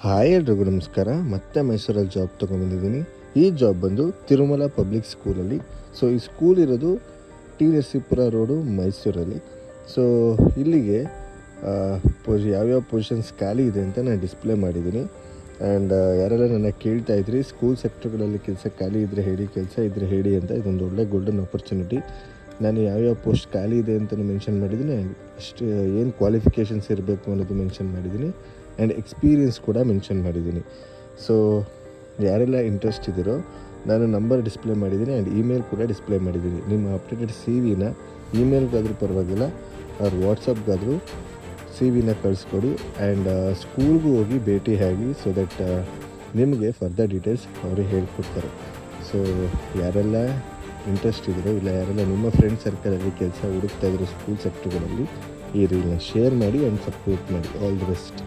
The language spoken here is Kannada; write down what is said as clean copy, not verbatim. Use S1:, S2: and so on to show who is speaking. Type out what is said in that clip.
S1: ಹಾಯ್ ಎಲ್ರಿಗೂ ನಮಸ್ಕಾರ. ಮತ್ತೆ ಮೈಸೂರಲ್ಲಿ ಜಾಬ್ ತೊಗೊಂಡ್ಬಂದಿದ್ದೀನಿ. ಈ ಜಾಬ್ ಬಂದು ತಿರುಮಲ ಪಬ್ಲಿಕ್ ಸ್ಕೂಲಲ್ಲಿ. ಸೊ ಈ ಸ್ಕೂಲ್ ಇರೋದು ಟಿ ನರಸೀಪುರ ರೋಡು ಮೈಸೂರಲ್ಲಿ. ಸೊ ಇಲ್ಲಿಗೆ ಯಾವ್ಯಾವ ಪೊಸಿಷನ್ಸ್ ಖಾಲಿ ಇದೆ ಅಂತ ನಾನು ಡಿಸ್ಪ್ಲೇ ಮಾಡಿದ್ದೀನಿ. ಆ್ಯಂಡ್ ಯಾರೆಲ್ಲ ನನ್ನ ಕೇಳ್ತಾ ಇದ್ರಿ ಸ್ಕೂಲ್ ಸೆಕ್ಟರ್ಗಳಲ್ಲಿ ಕೆಲಸ ಖಾಲಿ ಇದ್ದರೆ ಹೇಳಿ, ಕೆಲಸ ಇದ್ದರೆ ಹೇಳಿ ಅಂತ. ಇದೊಂದು ಒಳ್ಳೆ ಗೋಲ್ಡನ್ ಆಪರ್ಚುನಿಟಿ. ನಾನು ಯಾವ್ಯಾವ ಪೋಸ್ಟ್ ಖಾಲಿ ಇದೆ ಅಂತಲೂ ಮೆನ್ಷನ್ ಮಾಡಿದ್ದೀನಿ. ಅಷ್ಟು ಏನು ಕ್ವಾಲಿಫಿಕೇಷನ್ಸ್ ಇರಬೇಕು ಅನ್ನೋದು ಮೆನ್ಷನ್ ಮಾಡಿದ್ದೀನಿ. ಆ್ಯಂಡ್ ಎಕ್ಸ್ಪೀರಿಯನ್ಸ್ ಕೂಡ ಮೆನ್ಷನ್ ಮಾಡಿದ್ದೀನಿ. ಸೊ ಯಾರೆಲ್ಲ ಇಂಟ್ರೆಸ್ಟ್ ಇದ್ದೀರೋ ನಾನು ನಂಬರ್ ಡಿಸ್ಪ್ಲೇ ಮಾಡಿದ್ದೀನಿ ಆ್ಯಂಡ್ ಇಮೇಲ್ ಕೂಡ ಡಿಸ್ಪ್ಲೇ ಮಾಡಿದ್ದೀನಿ. ನಿಮ್ಮ ಅಪ್ಡೇಟೆಡ್ ಸಿ ವಿನ ಇಮೇಲ್ಗಾದರೂ ಪರವಾಗಿಲ್ಲ ಅವ್ರ ವಾಟ್ಸಪ್ಗಾದರೂ ಸಿ ವಿನ ಕಳಿಸ್ಕೊಡಿ. ಆ್ಯಂಡ್ ಸ್ಕೂಲ್ಗೂ ಹೋಗಿ ಭೇಟಿ ಆಗಿ ಸೊ ದಟ್ ನಿಮಗೆ ಫರ್ದರ್ ಡೀಟೇಲ್ಸ್ ಅವರು ಹೇಳ್ಕೊಡ್ತಾರೆ. ಸೊ ಯಾರೆಲ್ಲ ಇಂಟ್ರೆಸ್ಟ್ ಇದ್ದರೂ ಇಲ್ಲ, ಯಾರೆಲ್ಲ ನಿಮ್ಮ ಫ್ರೆಂಡ್ ಸರ್ಕಲಲ್ಲಿ ಕೆಲಸ ಹುಡುಕ್ತಾ ಇದ್ರು ಸ್ಕೂಲ್ ಸೆಕ್ಟರ್ಗಳಲ್ಲಿ, ಈ ರೀಲ್ನ ಶೇರ್ ಮಾಡಿ ಆ್ಯಂಡ್ ಸಪೋರ್ಟ್ ಮಾಡಿ. All the best.